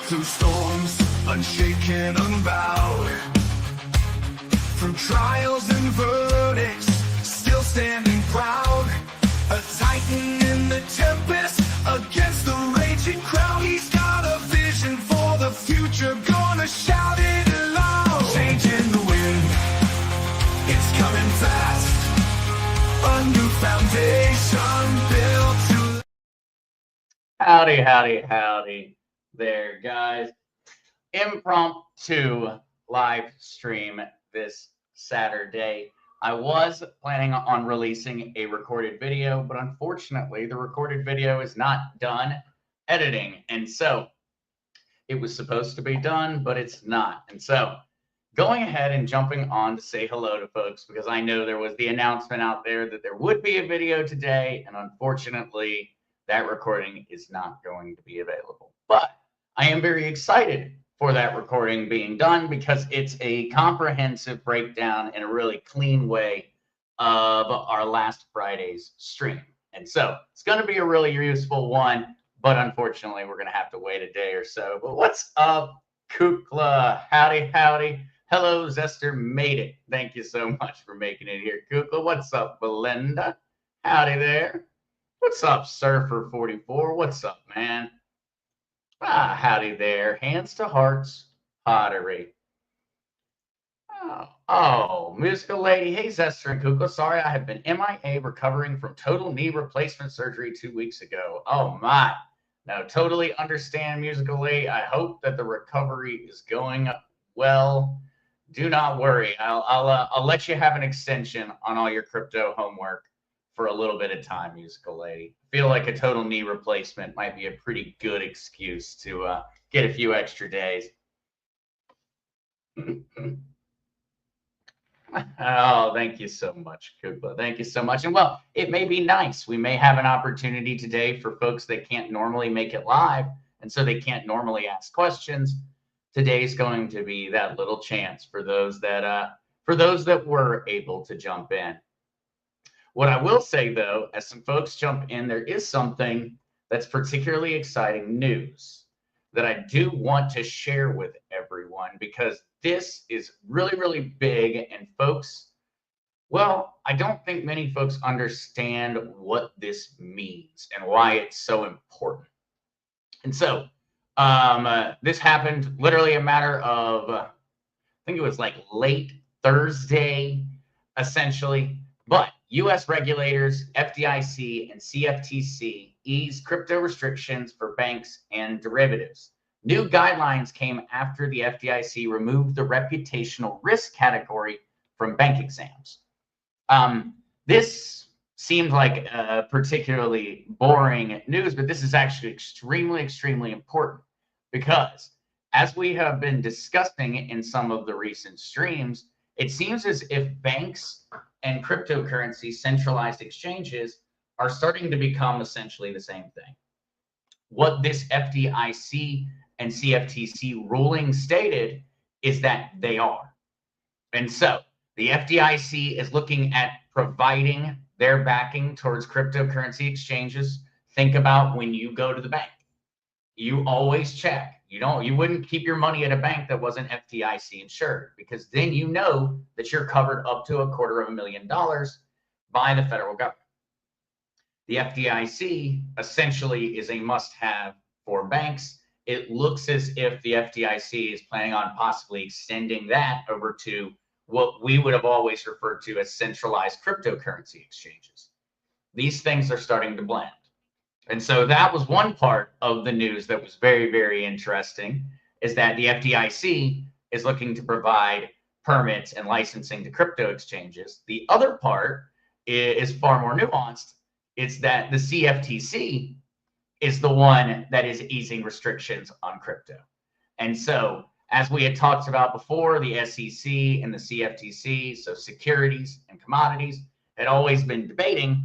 Through storms, unshaken, unbowed. Through trials and verdicts, still standing proud. A titan in the tempest, against the raging crowd. He's got a vision for the future, gonna shout it aloud. Changing the wind, it's coming fast. A new foundation built to... Howdy, howdy, howdy there, guys. Impromptu live stream this Saturday. I was planning on releasing a recorded video, but unfortunately, the recorded video is not done editing. And so it was supposed to be done, but it's not. And so going ahead and jumping on to say hello to folks, because I know there was the announcement out there that there would be a video today, and unfortunately, that recording is not going to be available. But I am very excited for that recording being done because it's a comprehensive breakdown in a really clean way of our last Friday's stream. And so it's going to be a really useful one, but unfortunately, we're going to have to wait a day or so. But what's up, Kukla? Howdy, howdy. Hello, Zester made it. Thank you so much for making it here, Kukla. What's up, Belinda? Howdy there. What's up, Surfer44? What's up, man? Howdy there. Hands to hearts, pottery. Oh, musical lady. Hey, Zester and Kukla. Sorry, I have been MIA recovering from total knee replacement surgery 2 weeks ago. Oh, my. No, totally understand, musical lady. I hope that the recovery is going well. Do not worry. I'll let you have an extension on all your crypto homework for a little bit of time, musical lady. I feel like a total knee replacement might be a pretty good excuse to get a few extra days. Oh, thank you so much, Kukla. Thank you so much. And well, it may be nice. We may have an opportunity today for folks that can't normally make it live, and so they can't normally ask questions. Today's going to be that little chance for those that were able to jump in. What I will say, though, as some folks jump in, there is something that's particularly exciting news that I do want to share with everyone because this is really, really big. And folks, well, I don't think many folks understand what this means and why it's so important. And so this happened literally a matter of, I think it was like late Thursday, essentially. But U.S. regulators, FDIC and CFTC eased crypto restrictions for banks and derivatives. New guidelines came after the FDIC removed the reputational risk category from bank exams. This seemed like particularly boring news, but this is actually extremely, extremely important because as we have been discussing in some of the recent streams, it seems as if banks and cryptocurrency centralized exchanges are starting to become essentially the same thing. What this FDIC and CFTC ruling stated is that they are. And so the FDIC is looking at providing their backing towards cryptocurrency exchanges. Think about when you go to the bank. You always check. You wouldn't keep your money at a bank that wasn't FDIC insured because then you know that you're covered up to $250,000 by the federal government. The FDIC essentially is a must-have for banks. It looks as if the FDIC is planning on possibly extending that over to what we would have always referred to as centralized cryptocurrency exchanges. These things are starting to blend. And so that was one part of the news that was very, very interesting, is that the FDIC is looking to provide permits and licensing to crypto exchanges. The other part is far more nuanced. It's that the CFTC is the one that is easing restrictions on crypto. And so as we had talked about before, the SEC and the CFTC, so securities and commodities, had always been debating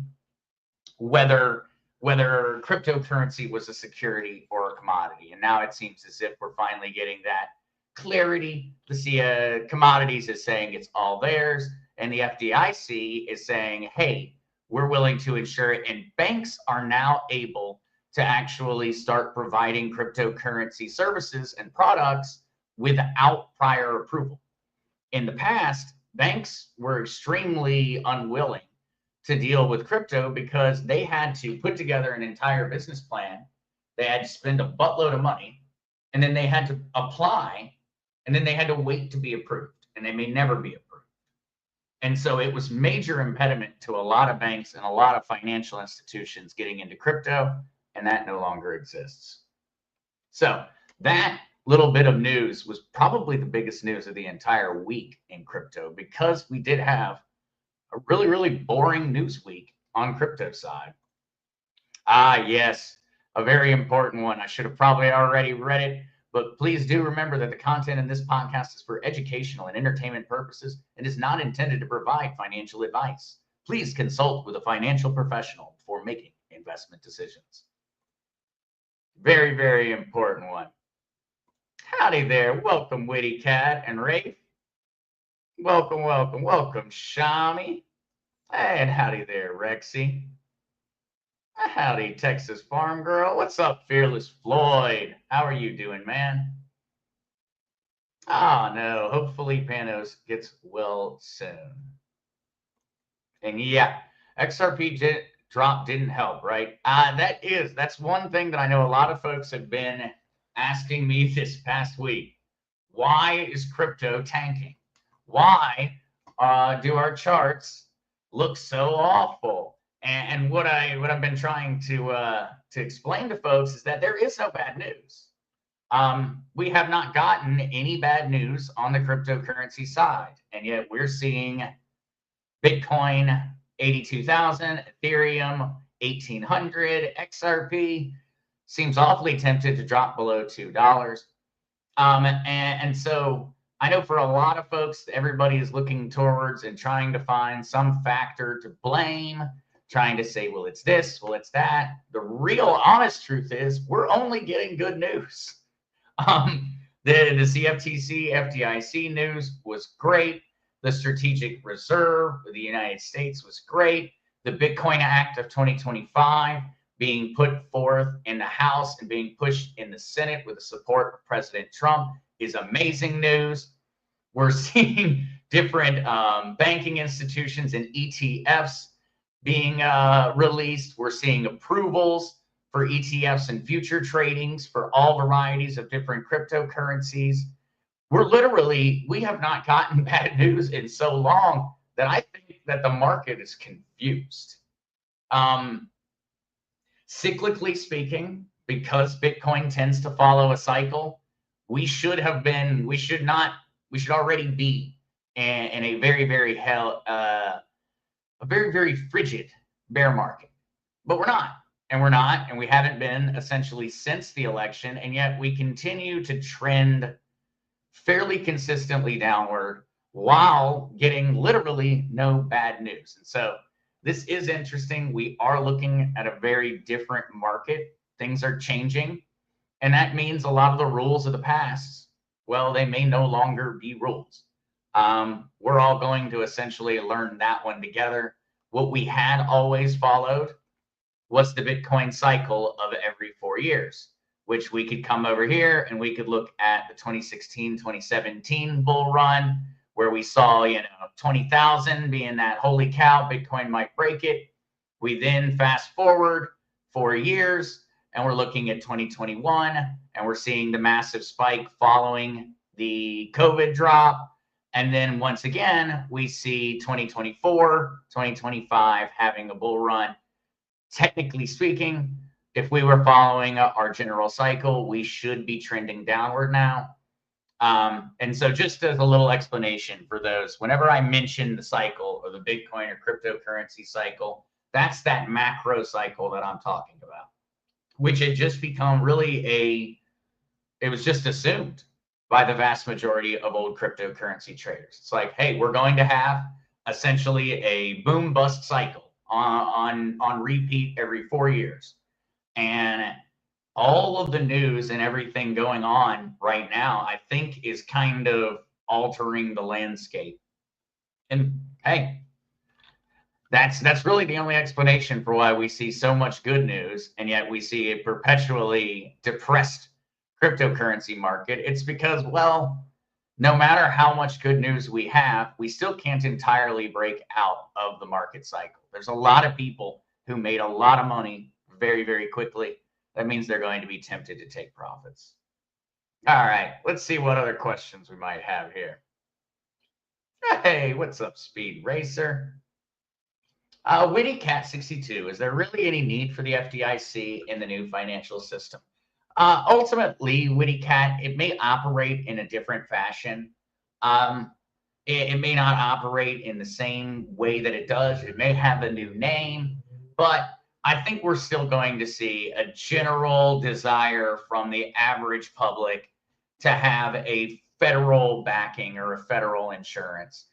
whether cryptocurrency was a security or a commodity. And now it seems as if we're finally getting that clarity. The commodities is saying it's all theirs, and the FDIC is saying, hey, we're willing to insure it. And banks are now able to actually start providing cryptocurrency services and products without prior approval. In the past, banks were extremely unwilling to deal with crypto because they had to put together an entire business plan. They had to spend a buttload of money, and then they had to apply, and then they had to wait to be approved, and they may never be approved. And so it was major impediment to a lot of banks and a lot of financial institutions getting into crypto, and that no longer exists. So that little bit of news was probably the biggest news of the entire week in crypto, because we did have a really, really boring news week on crypto side. Ah, yes, a very important one. I should have probably already read it, but please do remember that the content in this podcast is for educational and entertainment purposes and is not intended to provide financial advice. Please consult with a financial professional before making investment decisions. Very, very important one. Howdy there. Welcome, Witty Cat and Rafe. Welcome, welcome, welcome, Shami. And howdy there, Rexy. Howdy, Texas Farm Girl. What's up, Fearless Floyd? How are you doing, man? Oh, no. Hopefully Panos gets well soon. And yeah, XRP drop didn't help, right? That's one thing that I know a lot of folks have been asking me this past week. Why is crypto tanking? Why do our charts look so awful? And what I've been trying to explain to folks is that there is no bad news. We have not gotten any bad news on the cryptocurrency side, and yet we're seeing Bitcoin 82,000, Ethereum 1,800, XRP seems awfully tempted to drop below $2. And so I know for a lot of folks, everybody is looking towards and trying to find some factor to blame, trying to say, well, it's this, well, it's that. The real honest truth is we're only getting good news. The CFTC, FDIC news was great. The Strategic Reserve of the United States was great. The Bitcoin Act of 2025 being put forth in the House and being pushed in the Senate with the support of President Trump is amazing news. We're seeing different banking institutions and ETFs being released. We're seeing approvals for ETFs and future tradings for all varieties of different cryptocurrencies. We have not gotten bad news in so long that I think that the market is confused. Cyclically speaking, because Bitcoin tends to follow a cycle, we should already be in a very, very very frigid bear market. But we're not, and we haven't been essentially since the election, and yet we continue to trend fairly consistently downward while getting literally no bad news. And so this is interesting. We are looking at a very different market. Things are changing, and that means a lot of the rules of the past, well, they may no longer be rules. We're all going to essentially learn that one together. What we had always followed was the Bitcoin cycle of every 4 years, which we could come over here and we could look at the 2016, 2017 bull run, where we saw, 20,000 being that holy cow, Bitcoin might break it. We then fast forward 4 years and we're looking at 2021 and we're seeing the massive spike following the COVID drop. And then once again, we see 2024, 2025 having a bull run. Technically speaking, if we were following our general cycle, we should be trending downward now. And so just as a little explanation for those, whenever I mention the cycle or the Bitcoin or cryptocurrency cycle, that's that macro cycle that I'm talking about, which had just become really it was just assumed by the vast majority of old cryptocurrency traders. It's like, hey, we're going to have essentially a boom bust cycle on repeat every 4 years. And all of the news and everything going on right now, I think, is kind of altering the landscape. And hey, That's really the only explanation for why we see so much good news and yet we see a perpetually depressed cryptocurrency market. It's because, well, no matter how much good news we have, we still can't entirely break out of the market cycle. There's a lot of people who made a lot of money very, very quickly. That means they're going to be tempted to take profits. All right, let's see what other questions we might have here. Hey, what's up, Speed Racer? Witty Cat 62, is there really any need for the FDIC in the new financial system? Ultimately, Witty Cat, it may operate in a different fashion. It may not operate in the same way that it does. It may have a new name, but I think we're still going to see a general desire from the average public to have a federal backing or a federal insurance.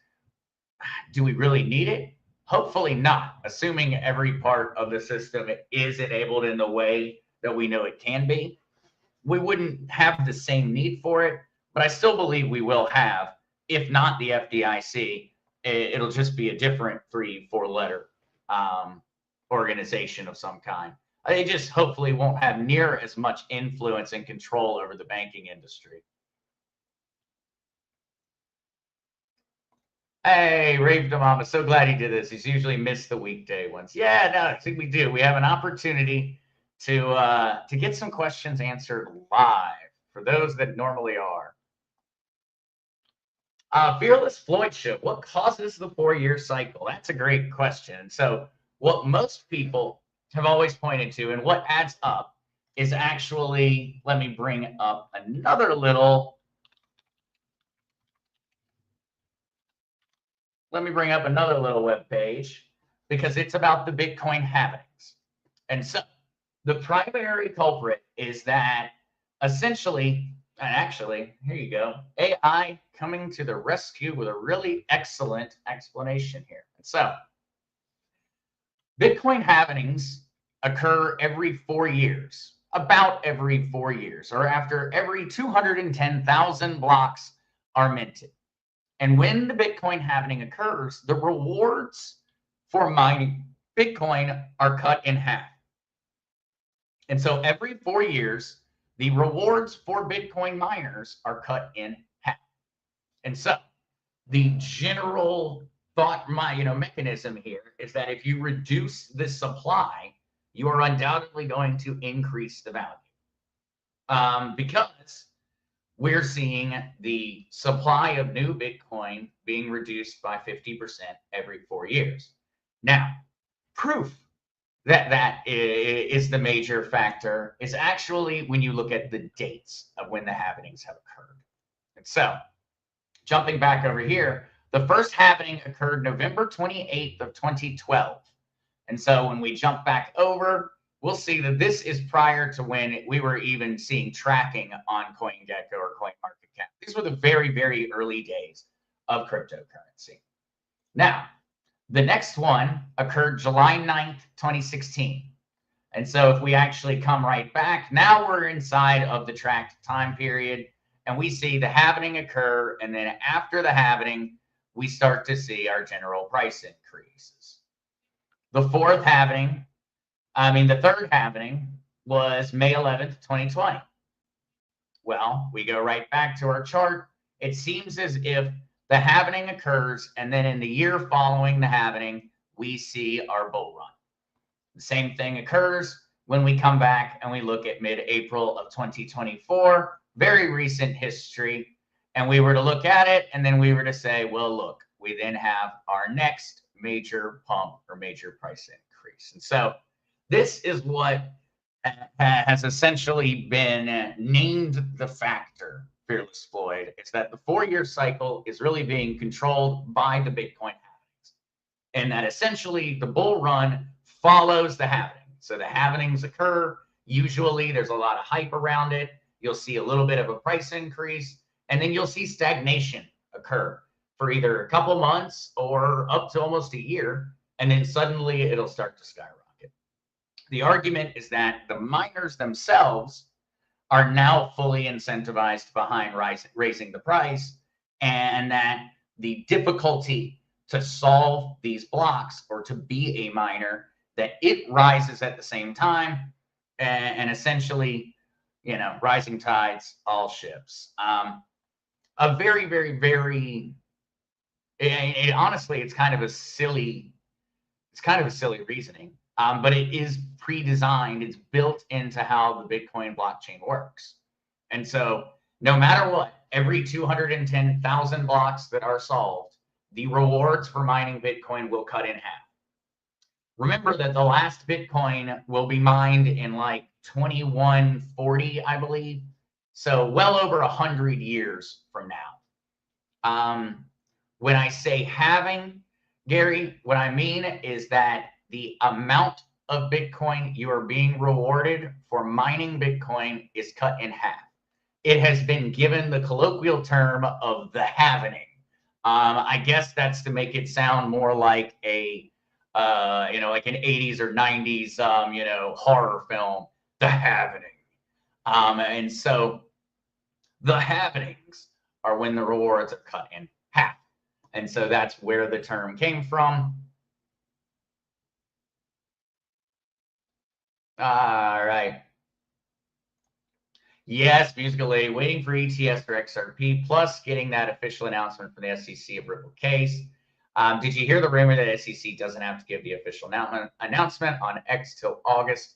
Do we really need it? Hopefully not, assuming every part of the system is enabled in the way that we know it can be. We wouldn't have the same need for it, but I still believe we will have, if not the FDIC, it'll just be a different 3-4 letter organization of some kind. They just hopefully won't have near as much influence and control over the banking industry. Hey, Rave Mama, so glad he did this. He's usually missed the weekday ones. Yeah, no, I think we do. We have an opportunity to get some questions answered live for those that normally are. Fearless Floyd Show, what causes the 4-year cycle? That's a great question. So what most people have always pointed to and what adds up is actually, let me bring up another little web page because it's about the Bitcoin halvings. And so the primary culprit is that essentially, and actually, here you go, AI coming to the rescue with a really excellent explanation here. And so Bitcoin halvings occur every 4 years, about every 4 years, or after every 210,000 blocks are minted. And when the Bitcoin halving occurs, the rewards for mining Bitcoin are cut in half. And so every 4 years, the rewards for Bitcoin miners are cut in half. And so the general thought, mechanism here is that if you reduce the supply, you are undoubtedly going to increase the value. Because we're seeing the supply of new Bitcoin being reduced by 50% every 4 years. Now, proof that that is the major factor is actually when you look at the dates of when the halvings have occurred. And so, jumping back over here, the first halving occurred November 28th of 2012. And so when we jump back over, we'll see that this is prior to when we were even seeing tracking on CoinGecko or CoinMarketCap. These were the very, very early days of cryptocurrency. Now, the next one occurred July 9th, 2016. And so if we actually come right back, now we're inside of the tracked time period, and we see the halving occur, and then after the halving, we start to see our general price increases. The third halving was May 11th, 2020. Well, we go right back to our chart. It seems as if the halving occurs, and then in the year following the halving, we see our bull run. The same thing occurs when we come back and we look at mid-April of 2024, very recent history, and we were to look at it, and then we were to say, well, look, we then have our next major pump or major price increase. And so this is what has essentially been named the factor, Fearless Floyd. It's that the 4-year cycle is really being controlled by the Bitcoin halvings, and that essentially the bull run follows the halving. So the halvings occur. Usually there's a lot of hype around it. You'll see a little bit of a price increase, and then you'll see stagnation occur for either a couple months or up to almost a year, and then suddenly it'll start to skyrocket. The argument is that the miners themselves are now fully incentivized behind raising the price, and that the difficulty to solve these blocks or to be a miner, that it rises at the same time, and essentially, rising tides all ships. A very, very, very, honestly, it's kind of a silly reasoning, but it is pre-designed. It's built into how the Bitcoin blockchain works. And so no matter what, every 210,000 blocks that are solved, the rewards for mining Bitcoin will cut in half. Remember that the last Bitcoin will be mined in like 2140, I believe. So well over 100 years from now. When I say halving, Gary, what I mean is that the amount of Bitcoin you are being rewarded for mining Bitcoin is cut in half. It has been given the colloquial term of the halvening. I guess that's to make it sound more like a, like an 80s or 90s, horror film, the halvening. And so the halvenings are when the rewards are cut in half. And so that's where the term came from. All right. Yes, Musical Lady, waiting for ETFs for XRP, plus getting that official announcement from the SEC of Ripple case. Did you hear the rumor that SEC doesn't have to give the official announcement on X till August?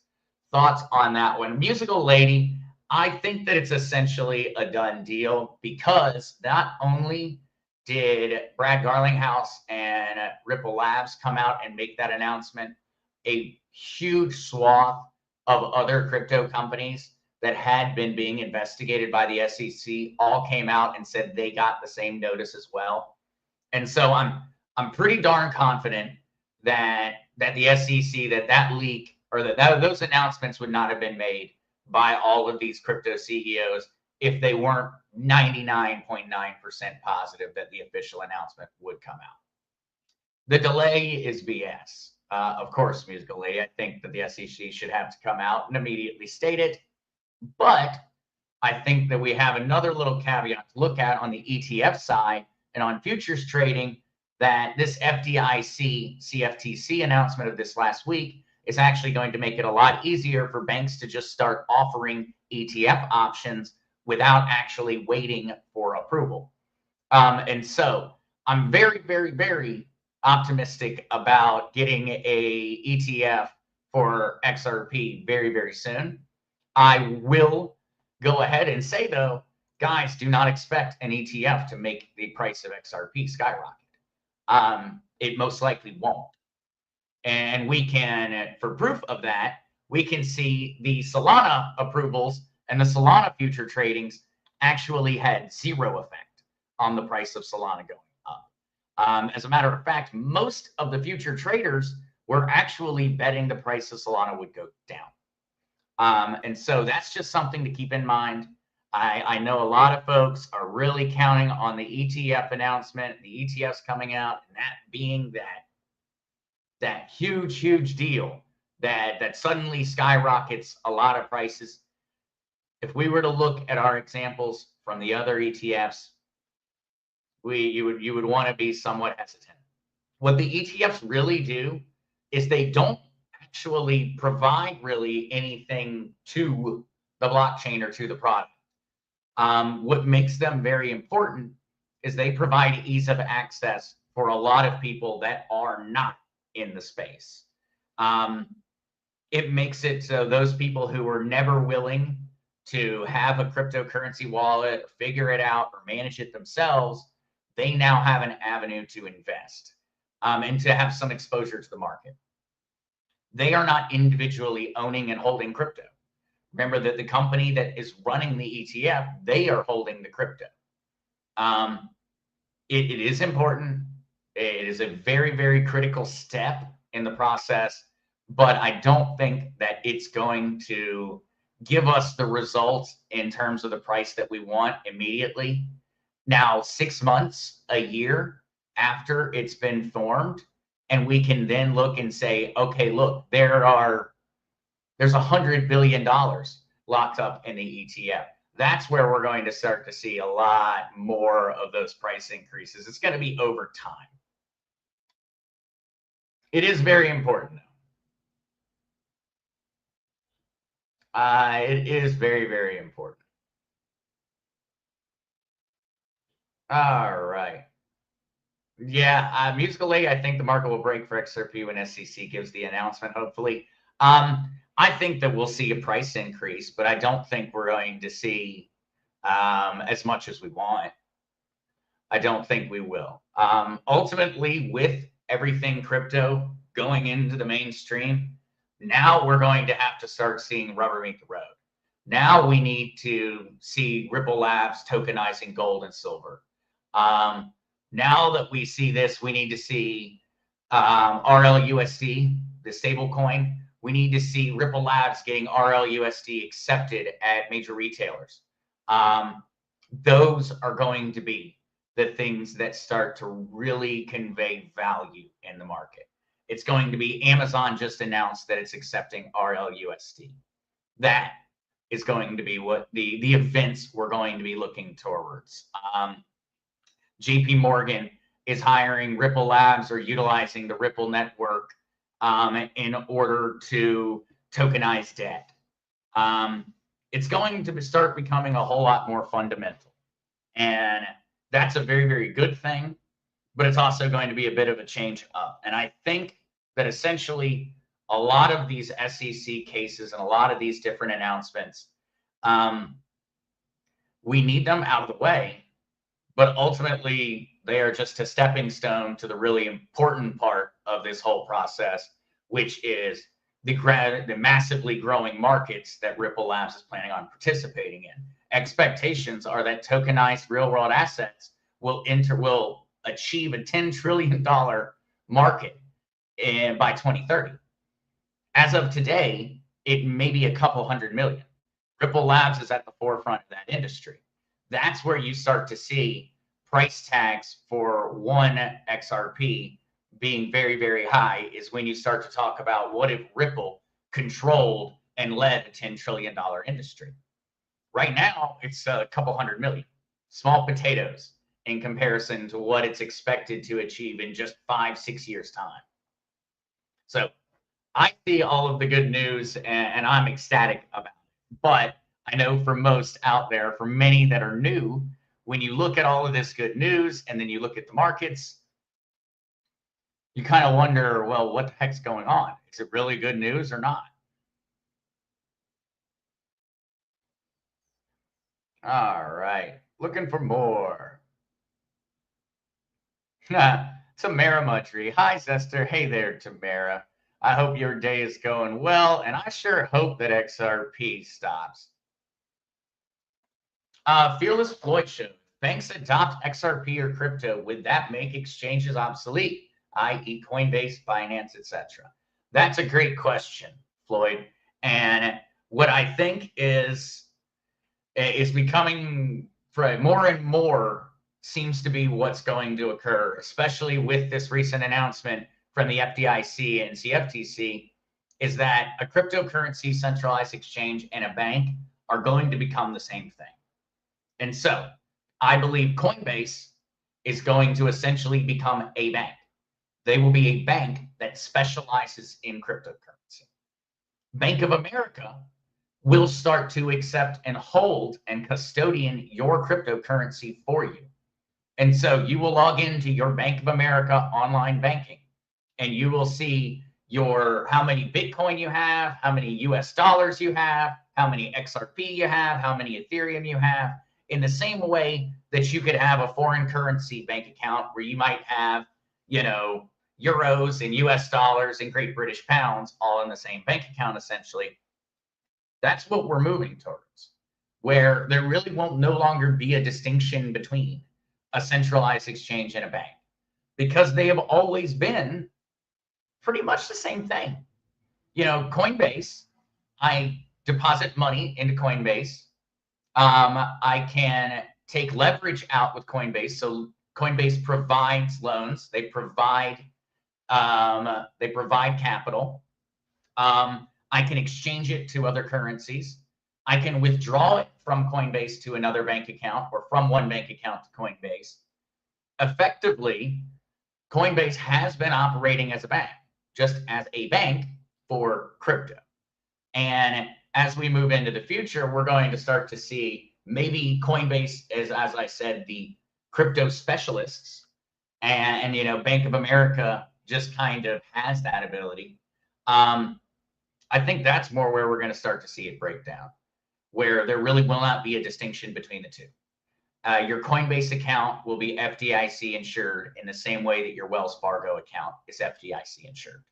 Thoughts on that one? Musical Lady, I think that it's essentially a done deal, because not only did Brad Garlinghouse and Ripple Labs come out and make that announcement, a huge swath of other crypto companies that had been being investigated by the SEC all came out and said they got the same notice as well. And so I'm pretty darn confident that the SEC, that leak, or that those announcements would not have been made by all of these crypto CEOs if they weren't 99.9% positive that the official announcement would come out. The delay is BS. Of course, Musical Lady, I think that the SEC should have to come out and immediately state it. But I think that we have another little caveat to look at on the ETF side and on futures trading, that this FDIC CFTC announcement of this last week is actually going to make it a lot easier for banks to just start offering ETF options without actually waiting for approval. And so I'm very, very, very optimistic about getting a ETF for XRP very, very soon. I will go ahead and say, though, guys, do not expect an ETF to make the price of XRP skyrocket. It most likely won't. And we can, for proof of that, we can see the Solana approvals and the Solana future tradings actually had zero effect on the price of Solana going up. As a matter of fact, most of the future traders were actually betting the price of Solana would go down. And so that's just something to keep in mind. I know a lot of folks are really counting on the ETF announcement, the ETFs coming out, and that being that huge, huge deal that suddenly skyrockets a lot of prices. If we were to look at our examples from the other ETFs, you would want to be somewhat hesitant. What the ETFs really do is they don't actually provide really anything to the blockchain or to the product. What makes them very important is they provide ease of access for a lot of people that are not in the space. It makes it so those people who were never willing to have a cryptocurrency wallet, figure it out, or manage it themselves, they now have an avenue to invest and to have some exposure to the market. They are not individually owning and holding crypto. Remember that the company that is running the ETF, they are holding the crypto. It is important. It is a very, very critical step in the process, but I don't think that it's going to give us the results in terms of the price that we want immediately. Now, 6 months, a year after it's been formed, and we can then look and say, okay, look, there's $100 billion locked up in the ETF. That's where we're going to start to see a lot more of those price increases. It's going to be over time. It is very important. It is very, very important. All right. Yeah, musically, I think the market will break for XRP when SEC gives the announcement, hopefully. I think that we'll see a price increase, but I don't think we're going to see as much as we want. I don't think we will. Ultimately, with everything crypto going into the mainstream, now we're going to have to start seeing rubber meet the road. Now we need to see Ripple Labs tokenizing gold and silver. Now that we see this, we need to see RLUSD, the stable coin. We need to see Ripple Labs getting RLUSD accepted at major retailers. Those are going to be the things that start to really convey value in the market. It's going to be Amazon just announced that it's accepting RLUSD. That is going to be what the events we're going to be looking towards. JP Morgan is hiring Ripple Labs or utilizing the Ripple network in order to tokenize debt. It's going to start becoming a whole lot more fundamental. And that's a very, very good thing, but it's also going to be a bit of a change up. And I think that essentially a lot of these SEC cases and a lot of these different announcements, we need them out of the way, but ultimately they are just a stepping stone to the really important part of this whole process, which is the massively growing markets that Ripple Labs is planning on participating in. Expectations are that tokenized real-world assets will achieve a $10 trillion market by 2030. As of today, it may be a couple hundred million. Ripple Labs is at the forefront of that industry. That's where you start to see price tags for one XRP being very, very high, is when you start to talk about what if Ripple controlled and led a $10 trillion industry. Right now, it's a couple hundred million. Small potatoes in comparison to what it's expected to achieve in just 5-6 years' time. So I see all of the good news and I'm ecstatic about it. But I know for most out there, for many that are new, when you look at all of this good news and then you look at the markets, you kind of wonder, well, what the heck's going on? Is it really good news or not? All right, looking for more. Tamara Mudry. Hi, Zester. Hey there, Tamara. I hope your day is going well, and I sure hope that XRP stops. Fearless Floyd Show. Banks adopt XRP or crypto. Would that make exchanges obsolete, i.e. Coinbase, Binance, etc.? That's a great question, Floyd. And what I think is becoming more and more seems to be what's going to occur, especially with this recent announcement from the FDIC and CFTC, is that a cryptocurrency centralized exchange and a bank are going to become the same thing. And so I believe Coinbase is going to essentially become a bank. They will be a bank that specializes in cryptocurrency. Bank of America will start to accept and hold and custodian your cryptocurrency for you. And so you will log into your Bank of America online banking and you will see how many Bitcoin you have, how many US dollars you have, how many XRP you have, how many Ethereum you have, in the same way that you could have a foreign currency bank account where you might have, euros and US dollars and Great British pounds all in the same bank account, essentially. That's what we're moving towards, where there really won't no longer be a distinction between a centralized exchange and a bank, because they have always been pretty much the same thing. Coinbase, I deposit money into Coinbase. I can take leverage out with Coinbase. So Coinbase provides loans. They provide capital. I can exchange it to other currencies. I can withdraw it from Coinbase to another bank account or from one bank account to Coinbase. Effectively, Coinbase has been operating as a bank. just as a bank for crypto. And as we move into the future, we're going to start to see maybe Coinbase as I said, the crypto specialists, and Bank of America just kind of has that ability. I think that's more where we're going to start to see it break down, where there really will not be a distinction between the two. Your Coinbase account will be FDIC insured in the same way that your Wells Fargo account is FDIC insured.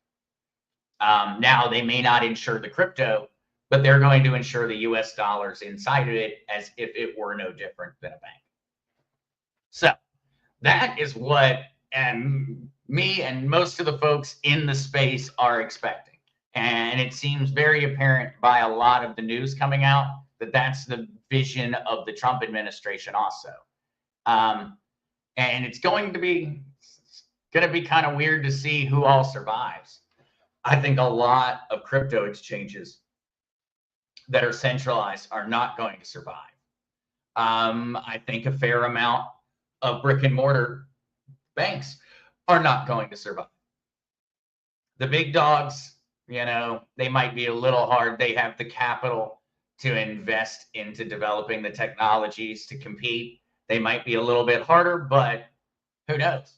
Now, they may not insure the crypto, but they're going to insure the US dollars inside of it as if it were no different than a bank. So that is what me and most of the folks in the space are expecting. And it seems very apparent by a lot of the news coming out that that's the vision of the Trump administration also. And it's going to be kind of weird to see who all survives. I think a lot of crypto exchanges that are centralized are not going to survive. I think a fair amount of brick and mortar banks are not going to survive. The big dogs, they might be a little hard. They have the capital to invest into developing the technologies to compete. They might be a little bit harder, but who knows?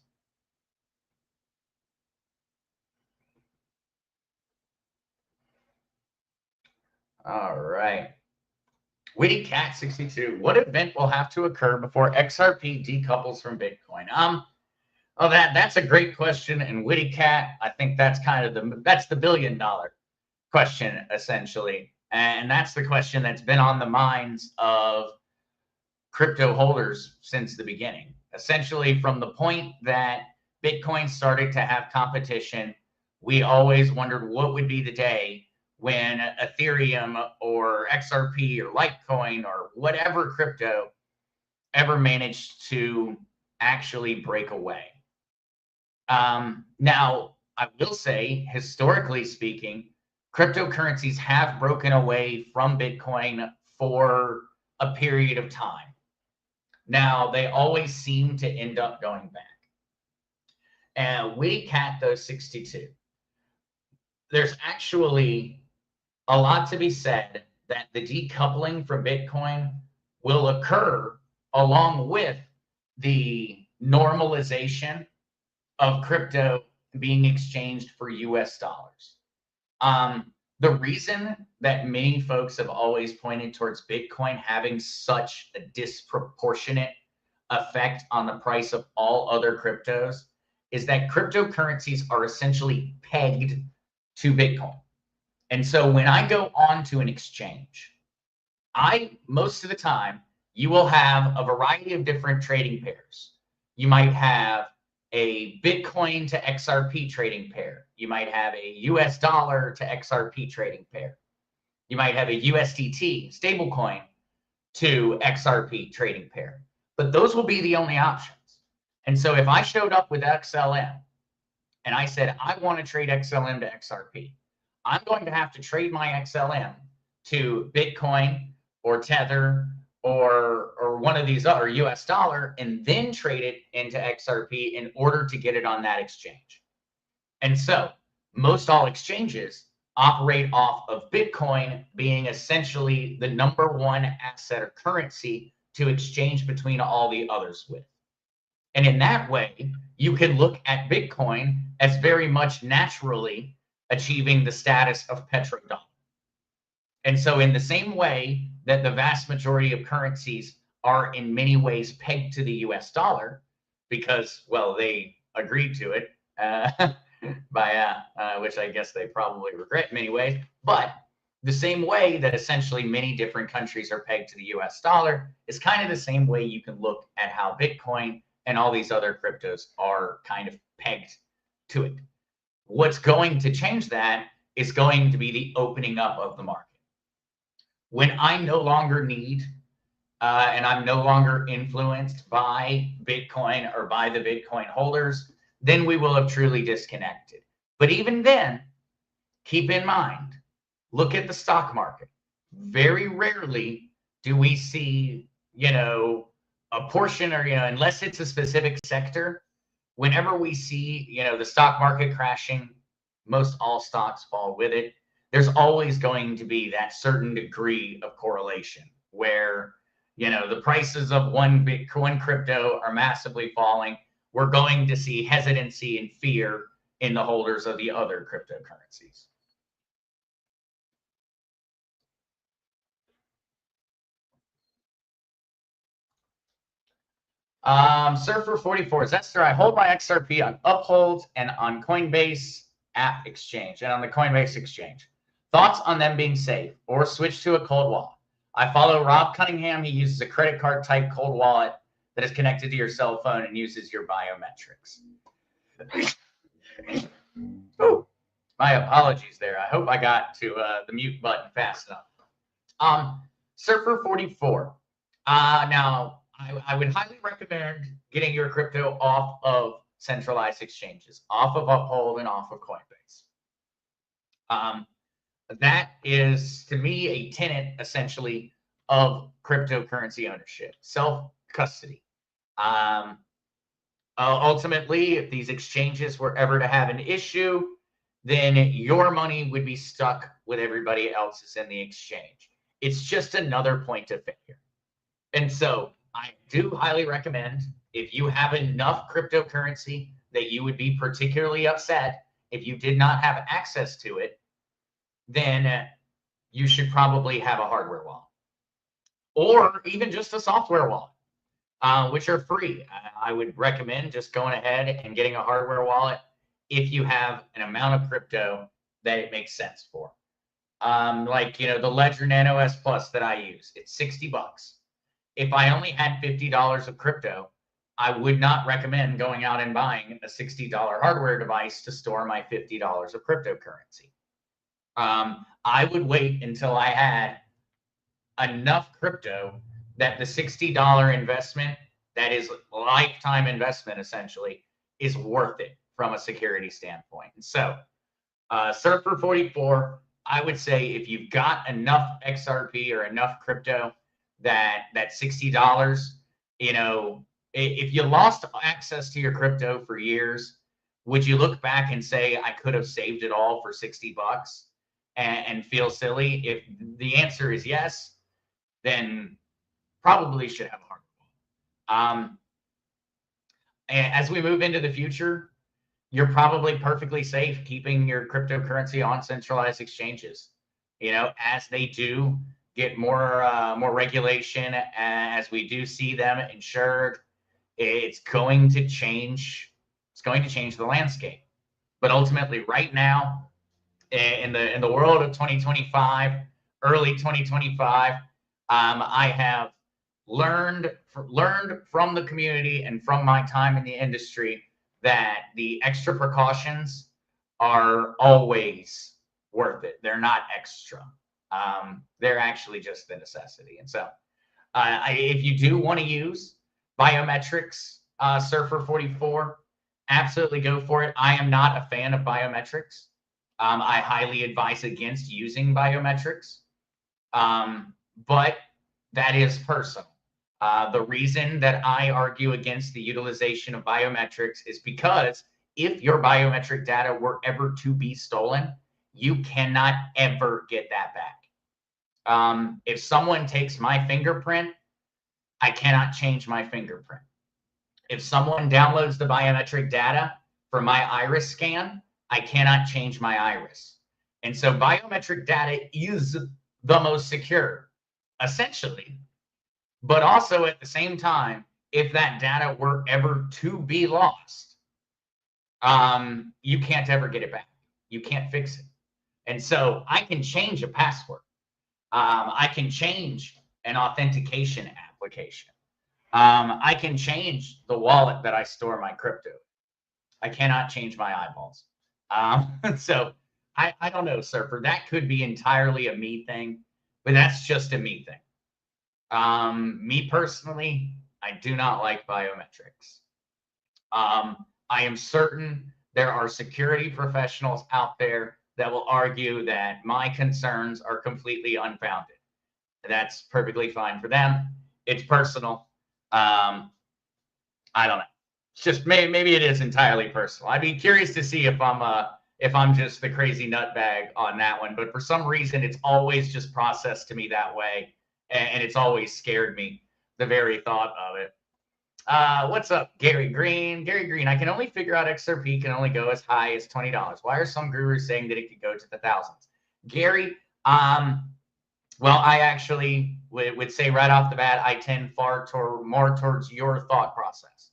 All right. Witty Cat 62. What event will have to occur before XRP decouples from Bitcoin? Oh, that's a great question. And Witty Cat, I think that's kind of that's the $1 billion question, essentially. And that's the question that's been on the minds of crypto holders since the beginning. Essentially, from the point that Bitcoin started to have competition, we always wondered what would be the day when Ethereum or XRP or Litecoin or whatever crypto ever managed to actually break away. Now, I will say, historically speaking, cryptocurrencies have broken away from Bitcoin for a period of time. Now, they always seem to end up going back. And Witty Cat, though, 62. There's actually a lot to be said that the decoupling from Bitcoin will occur along with the normalization of crypto being exchanged for US dollars. The reason that many folks have always pointed towards Bitcoin having such a disproportionate effect on the price of all other cryptos is that cryptocurrencies are essentially pegged to Bitcoin. And so when I go on to an exchange, most of the time, you will have a variety of different trading pairs. You might have a Bitcoin to XRP trading pair. You might have a US dollar to XRP trading pair. You might have a USDT stablecoin to XRP trading pair. But those will be the only options. And so if I showed up with XLM and I said, I want to trade XLM to XRP, I'm going to have to trade my XLM to Bitcoin or Tether or one of these other US dollar and then trade it into XRP in order to get it on that exchange. And so most all exchanges operate off of Bitcoin being essentially the #1 asset or currency to exchange between all the others with. And in that way, you can look at Bitcoin as very much naturally achieving the status of petrodollar. And so in the same way that the vast majority of currencies are in many ways pegged to the US dollar because, well, they agreed to it, which I guess they probably regret in many ways, but the same way that essentially many different countries are pegged to the US dollar is kind of the same way you can look at how Bitcoin and all these other cryptos are kind of pegged to it. What's going to change that is going to be the opening up of the market. When I no longer need and I'm no longer influenced by Bitcoin or by the Bitcoin holders, then we will have truly disconnected. But even then, keep in mind, look at the stock market. Very rarely do we see, a portion or, unless it's a specific sector, whenever we see, the stock market crashing most all stocks fall with it. There's always going to be that certain degree of correlation where, the prices of one crypto are massively falling. We're going to see hesitancy and fear in the holders of the other cryptocurrencies. Surfer44, Zester, I hold my XRP on Uphold and on Coinbase app exchange and on the Coinbase exchange. Thoughts on them being safe or switch to a cold wallet? I follow Rob Cunningham. He uses a credit card type cold wallet that is connected to your cell phone and uses your biometrics. Oh, my apologies there. I hope I got to the mute button fast enough. Surfer44. Now, I would highly recommend getting your crypto off of centralized exchanges, off of Uphold and off of Coinbase. That is, to me, a tenet, essentially, of cryptocurrency ownership, self-custody. Ultimately, if these exchanges were ever to have an issue, then your money would be stuck with everybody else's in the exchange. It's just another point of failure. And so I do highly recommend, if you have enough cryptocurrency that you would be particularly upset if you did not have access to it, then you should probably have a hardware wallet or even just a software wallet, which are free. I would recommend just going ahead and getting a hardware wallet if you have an amount of crypto that it makes sense for. The Ledger Nano S Plus that I use, it's $60. If I only had $50 of crypto, I would not recommend going out and buying a $60 hardware device to store my $50 of cryptocurrency. I would wait until I had enough crypto that the $60 investment, that is lifetime investment essentially, is worth it from a security standpoint. And so, Surfer44, I would say if you've got enough XRP or enough crypto, that $60, if you lost access to your crypto for years, would you look back and say, I could have saved it all for $60 and feel silly? If the answer is yes, then probably should have a hardware wallet. And as we move into the future, you're probably perfectly safe keeping your cryptocurrency on centralized exchanges. As they do get more regulation, as we do see them insured, it's going to change. It's going to change the landscape. But ultimately, right now, in the world of 2025, early 2025, I have learned from the community and from my time in the industry that the extra precautions are always worth it. They're not extra. They're actually just the necessity. And so if you do want to use biometrics, Surfer44, absolutely go for it. I am not a fan of biometrics. I highly advise against using biometrics, but that is personal. The reason that I argue against the utilization of biometrics is because if your biometric data were ever to be stolen, you cannot ever get that back. If someone takes my fingerprint, I cannot change my fingerprint. If someone downloads the biometric data for my iris scan, I cannot change my iris. And so biometric data is the most secure, essentially. But also at the same time, if that data were ever to be lost, you can't ever get it back. You can't fix it. And so I can change a password. I can change an authentication application. I can change the wallet that I store my crypto. I cannot change my eyeballs. So I don't know, Surfer. That could be entirely a me thing, but that's just a me thing. Me personally, I do not like biometrics. I am certain there are security professionals out there that will argue that my concerns are completely unfounded. That's perfectly fine for them. It's personal. I don't know. It's just maybe it is entirely personal. I'd be curious to see if I'm if I'm just the crazy nutbag on that one. But for some reason, it's always just processed to me that way. And it's always scared me, the very thought of it. What's up, Gary Green? Gary Green, I can only figure out XRP can only go as high as $20. Why are some gurus saying that it could go to the thousands? Gary, well, I actually would say right off the bat, I tend more towards your thought process.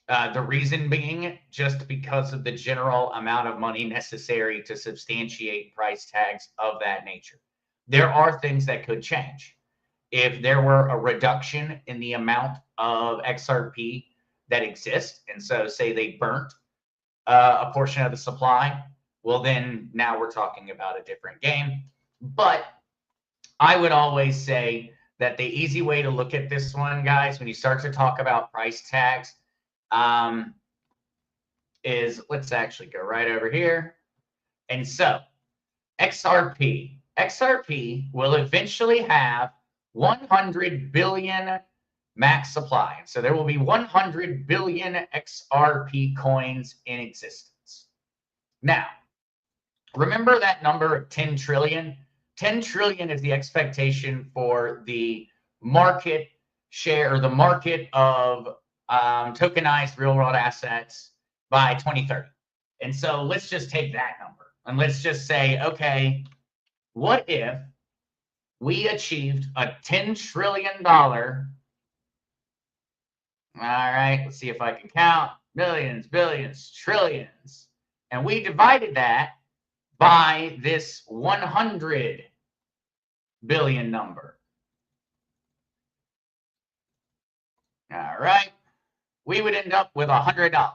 The reason being just because of the general amount of money necessary to substantiate price tags of that nature. There are things that could change. If there were a reduction in the amount of XRP that exists, and so say they burnt a portion of the supply, well, then now we're talking about a different game. But I would always say that the easy way to look at this one, guys, when you start to talk about price tags, is let's actually go right over here. And so XRP will eventually have 100 billion max supply. So there will be 100 billion XRP coins in existence. Now, remember that number of 10 trillion? 10 trillion is the expectation for the market share, or the market of tokenized real world assets by 2030. And so let's just take that number and let's just say, okay, what if we achieved a $10 trillion? All right, let's see if I can count. Millions, billions, trillions. And we divided that by this 100 billion number. All right, we would end up with $100.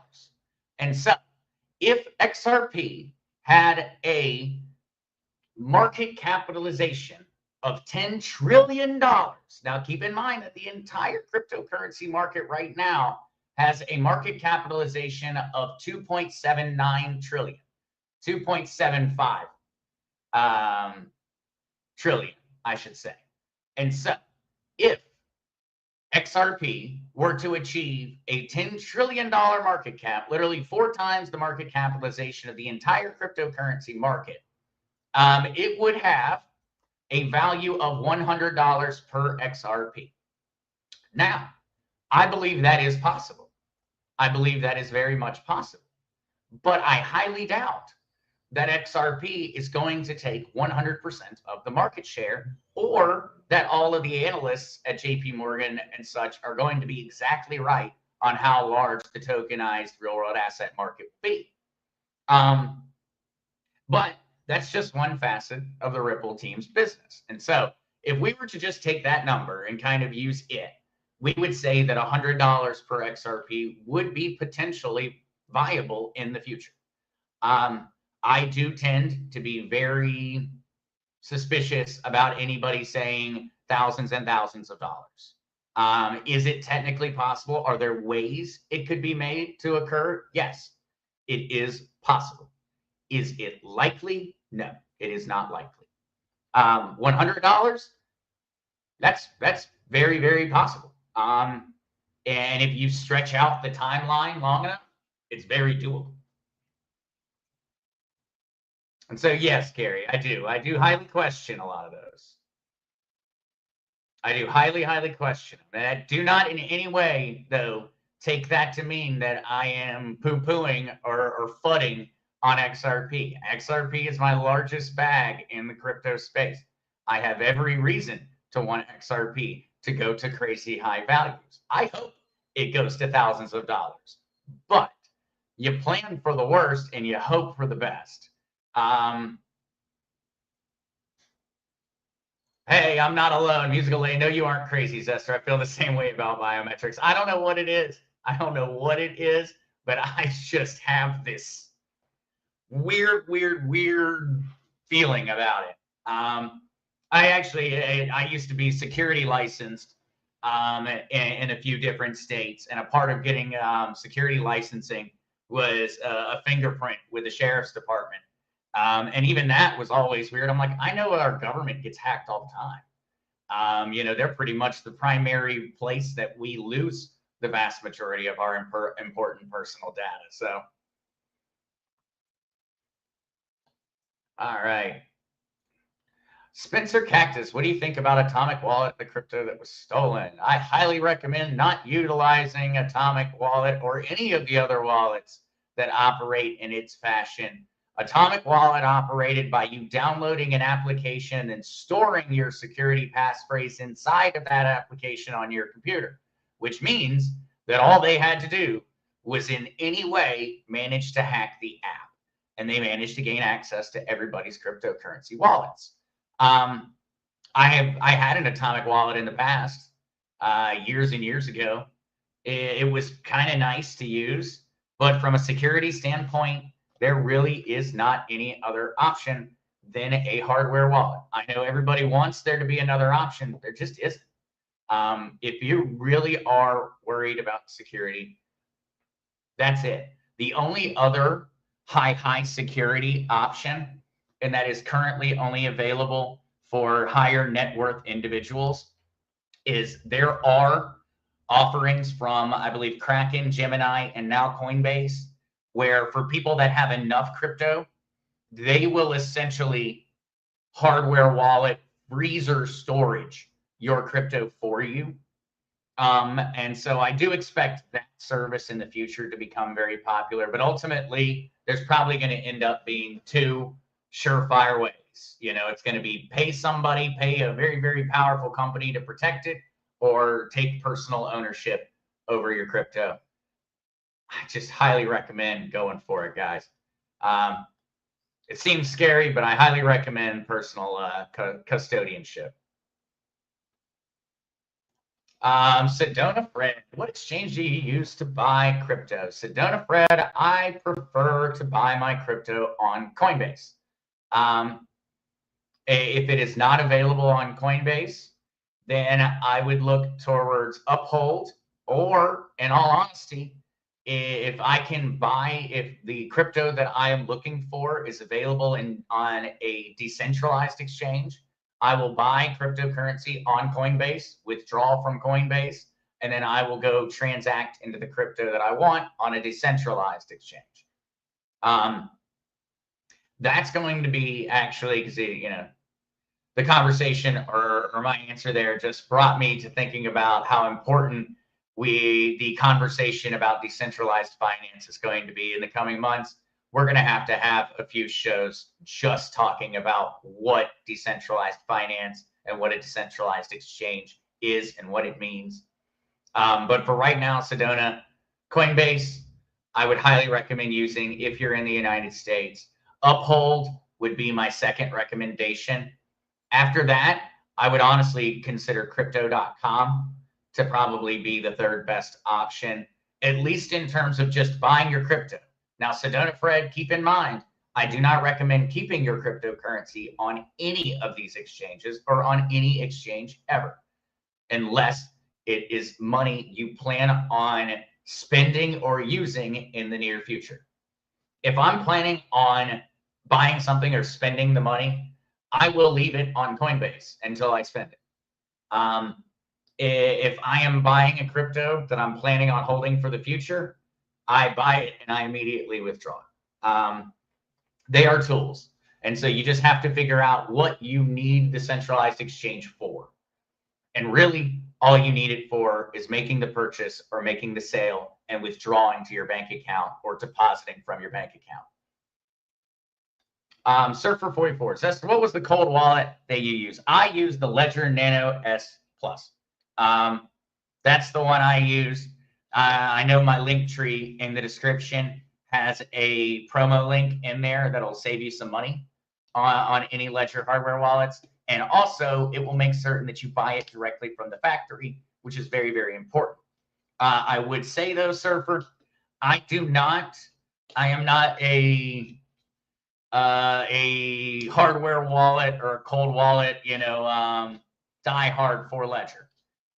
And so if XRP had a market capitalization of $10 trillion, now keep in mind that the entire cryptocurrency market right now has a market capitalization of 2.79 trillion, 2.75 trillion, I should say. And so if XRP were to achieve a $10 trillion market cap, literally 4 times the market capitalization of the entire cryptocurrency market, it would have a value of $100 per XRP. Now, I believe that is possible. I believe that is very much possible. But I highly doubt that XRP is going to take 100% of the market share, or that all of the analysts at JP Morgan and such are going to be exactly right on how large the tokenized real world asset market will be. But that's just one facet of the Ripple team's business. And so if we were to just take that number and kind of use it, we would say that $100 per XRP would be potentially viable in the future. I do tend to be very suspicious about anybody saying thousands and thousands of dollars. Is it technically possible? Are there ways it could be made to occur? Yes, it is possible. Is it likely? No, it is not likely. $100, that's very, very possible. And if you stretch out the timeline long enough, it's very doable. And so, yes, Gary, I do highly question a lot of those. I do highly question them. And I do not in any way, though, take that to mean that I am poo-pooing or fudding on XRP. XRP is my largest bag in the crypto space. I have every reason to want XRP to go to crazy high values. I hope it goes to thousands of dollars. But you plan for the worst and you hope for the best. Hey, I'm not alone. Musical Lane, no, you aren't crazy, Zester. I feel the same way about biometrics. I don't know what it is. But I just have this weird feeling about it. I used to be security licensed in a few different states, and a part of getting security licensing was a fingerprint with the sheriff's department. And even that was always weird. I'm like, I know our government gets hacked all the time. They're pretty much the primary place that we lose the vast majority of our important personal data. So All right. Spencer Cactus, what do you think about Atomic Wallet, the crypto that was stolen? I highly recommend not utilizing Atomic Wallet or any of the other wallets that operate in its fashion. Atomic Wallet operated by you downloading an application and storing your security passphrase inside of that application on your computer, which means that all they had to do was in any way manage to hack the app, and they managed to gain access to everybody's cryptocurrency wallets. I had an Atomic Wallet in the past, years and years ago. It was kind of nice to use, but from a security standpoint, there really is not any other option than a hardware wallet. I know everybody wants there to be another option. There just isn't. If you really are worried about security, that's it. The only other high security option, and that is currently only available for higher net worth individuals, is there are offerings from, I believe, Kraken, Gemini, and now Coinbase, where for people that have enough crypto, they will essentially hardware wallet, freezer storage your crypto for you. And so I do expect that service in the future to become very popular, but ultimately there's probably going to end up being two surefire ways. It's going to be pay somebody, pay a very, very powerful company to protect it, or take personal ownership over your crypto. I just highly recommend going for it, guys. It seems scary, but I highly recommend personal custodianship. Sedona Fred, what exchange do you use to buy crypto? Sedona Fred, I prefer to buy my crypto on Coinbase. If it is not available on Coinbase, then I would look towards Uphold, or in all honesty, if the crypto that I am looking for is available on a decentralized exchange, I will buy cryptocurrency on Coinbase, withdraw from Coinbase, and then I will go transact into the crypto that I want on a decentralized exchange. That's going to be actually, because the conversation or my answer there just brought me to thinking about how important the conversation about decentralized finance is going to be in the coming months. We're going to have a few shows just talking about what decentralized finance and what a decentralized exchange is and what it means. But for right now, Sedona, Coinbase, I would highly recommend using if you're in the United States. Uphold would be my second recommendation. After that, I would honestly consider crypto.com to probably be the third best option, at least in terms of just buying your crypto. Now, Sedona Fred, keep in mind, I do not recommend keeping your cryptocurrency on any of these exchanges or on any exchange ever, unless it is money you plan on spending or using in the near future. If I'm planning on buying something or spending the money, I will leave it on Coinbase until I spend it. If I am buying a crypto that I'm planning on holding for the future, I buy it and I immediately withdraw it. They are tools. And so you just have to figure out what you need the centralized exchange for. And really, all you need it for is making the purchase or making the sale and withdrawing to your bank account or depositing from your bank account. Surfer44, Zester, what was the cold wallet that you use? I use the Ledger Nano S Plus. That's the one I use. I know my link tree in the description has a promo link in there that'll save you some money on any Ledger hardware wallets. And also, it will make certain that you buy it directly from the factory, which is very, very important. I would say, though, Surfer, I am not a hardware wallet or a cold wallet, die hard for Ledger.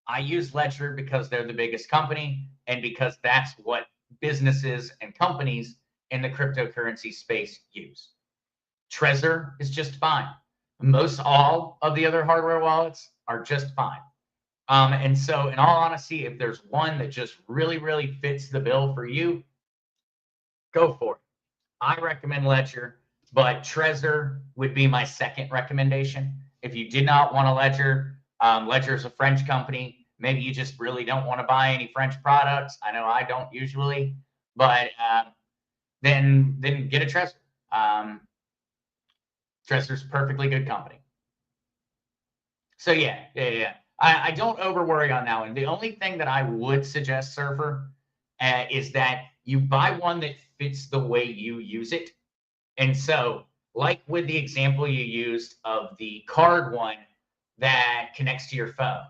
I use Ledger because they're the biggest company and because that's what businesses and companies in the cryptocurrency space use. Trezor is just fine. Most all of the other hardware wallets are just fine. And so in all honesty, if there's one that just really, really fits the bill for you, go for it. I recommend Ledger, But Trezor would be my second recommendation. If you did not want a ledger, Ledger is a French company. Maybe you just really don't want to buy any French products. I know I don't usually, but then get a Trezor. Trezor's a perfectly good company. So yeah. I don't over worry on that one. The only thing that I would suggest, Surfer, is that you buy one that fits the way you use it. And so, like with the example you used of the card one that connects to your phone,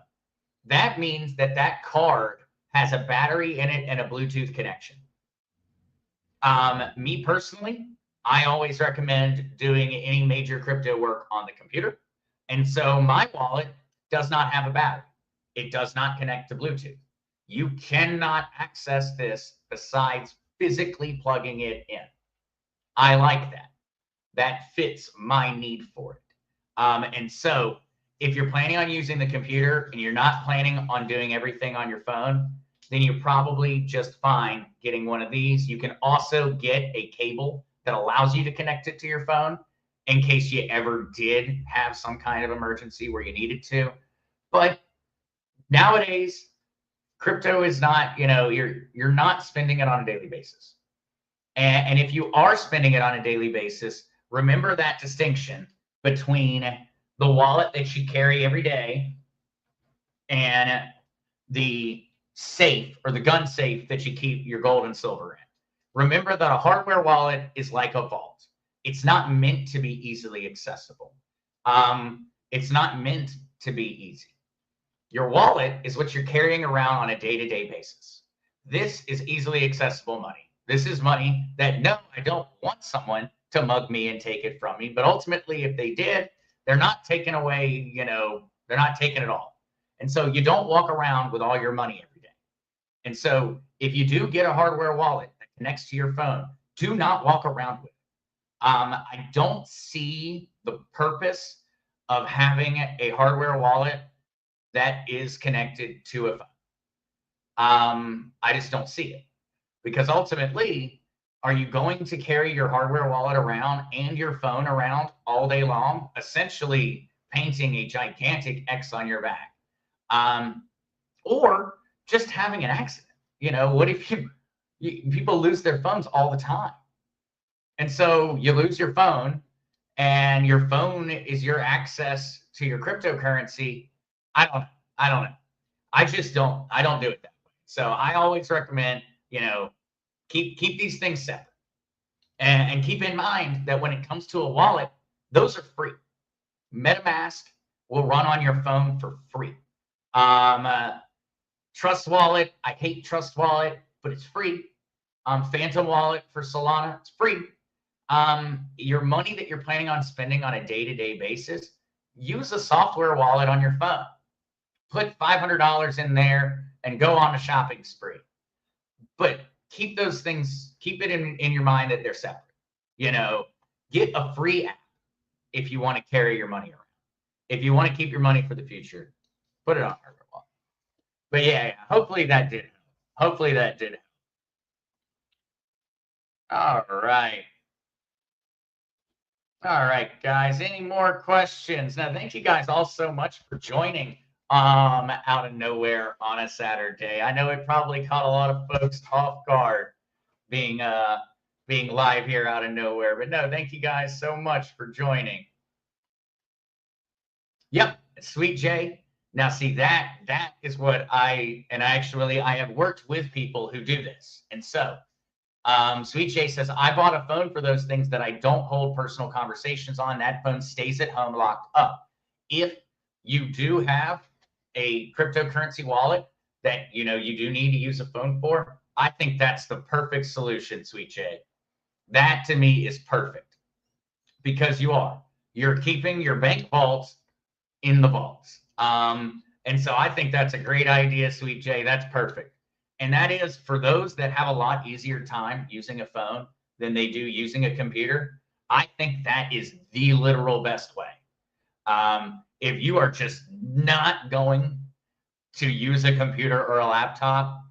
that means that that card has a battery in it and a Bluetooth connection. Me personally, I always recommend doing any major crypto work on the computer. And so my wallet does not have a battery. It does not connect to Bluetooth. You cannot access this besides physically plugging it in. I like that. That fits my need for it. And so if you're planning on using the computer and you're not planning on doing everything on your phone, then you're probably just fine getting one of these. You can also get a cable that allows you to connect it to your phone in case you ever did have some kind of emergency where you needed to. But nowadays, crypto is not, you're not spending it on a daily basis. And if you are spending it on a daily basis, remember that distinction between the wallet that you carry every day and the safe or the gun safe that you keep your gold and silver in. Remember that a hardware wallet is like a vault. It's not meant to be easily accessible. It's not meant to be easy. Your wallet is what you're carrying around on a day-to-day basis. This is easily accessible money. This is money that, no, I don't want someone to mug me and take it from me. But ultimately, if they did, they're not taking away, they're not taking it all. And so you don't walk around with all your money every day. And so if you do get a hardware wallet that connects to your phone, do not walk around with it. I don't see the purpose of having a hardware wallet that is connected to a phone. I just don't see it. Because ultimately, are you going to carry your hardware wallet around and your phone around all day long, essentially painting a gigantic X on your back? Or just having an accident? What if people lose their phones all the time? And so you lose your phone, and your phone is your access to your cryptocurrency. I don't know. I don't do it that way. So I always recommend, keep these things separate. And keep in mind that when it comes to a wallet, those are free. MetaMask will run on your phone for free. Trust Wallet, I hate Trust Wallet, but it's free. Phantom Wallet for Solana, it's free. Your money that you're planning on spending on a day-to-day basis, use a software wallet on your phone. Put $500 in there and go on a shopping spree. But keep those things, keep it in your mind that they're separate. Get a free app if you want to carry your money around. If you want to keep your money for the future, put it on hardware wallet. But yeah, hopefully that did help. All right. All right, guys. Any more questions? Now, thank you guys all so much for joining out of nowhere on a Saturday. I know it probably caught a lot of folks off guard being live here out of nowhere, but no, thank you guys so much for joining. Yep, Sweet Jay. Now, see, that is what I have worked with people who do this. And so Sweet Jay says, I bought a phone for those things that I don't hold personal conversations on. That phone stays at home locked up. If you do have a cryptocurrency wallet that you do need to use a phone for, I think that's the perfect solution, Sweet Jay. That to me is perfect, because you're keeping your bank vaults in the vaults. And so I think that's a great idea, Sweet Jay. That's perfect. And that is for those that have a lot easier time using a phone than they do using a computer. I think that is the literal best way. If you are just not going to use a computer or a laptop,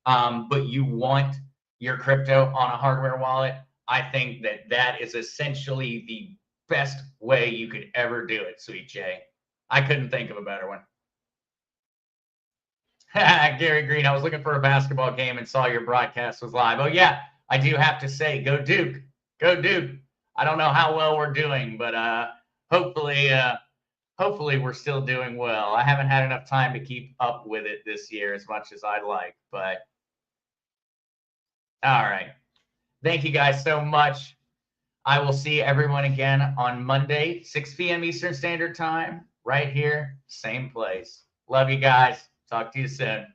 but you want your crypto on a hardware wallet, I think that that is essentially the best way you could ever do it, Sweet Jay. I couldn't think of a better one. Gary Green, I was looking for a basketball game and saw your broadcast was live. Oh, yeah, I do have to say, go Duke. Go Duke. I don't know how well we're doing, but hopefully we're still doing well. I haven't had enough time to keep up with it this year as much as I'd like, but all right. Thank you guys so much. I will see everyone again on Monday, 6 p.m. Eastern Standard Time, right here, same place. Love you guys. Talk to you soon.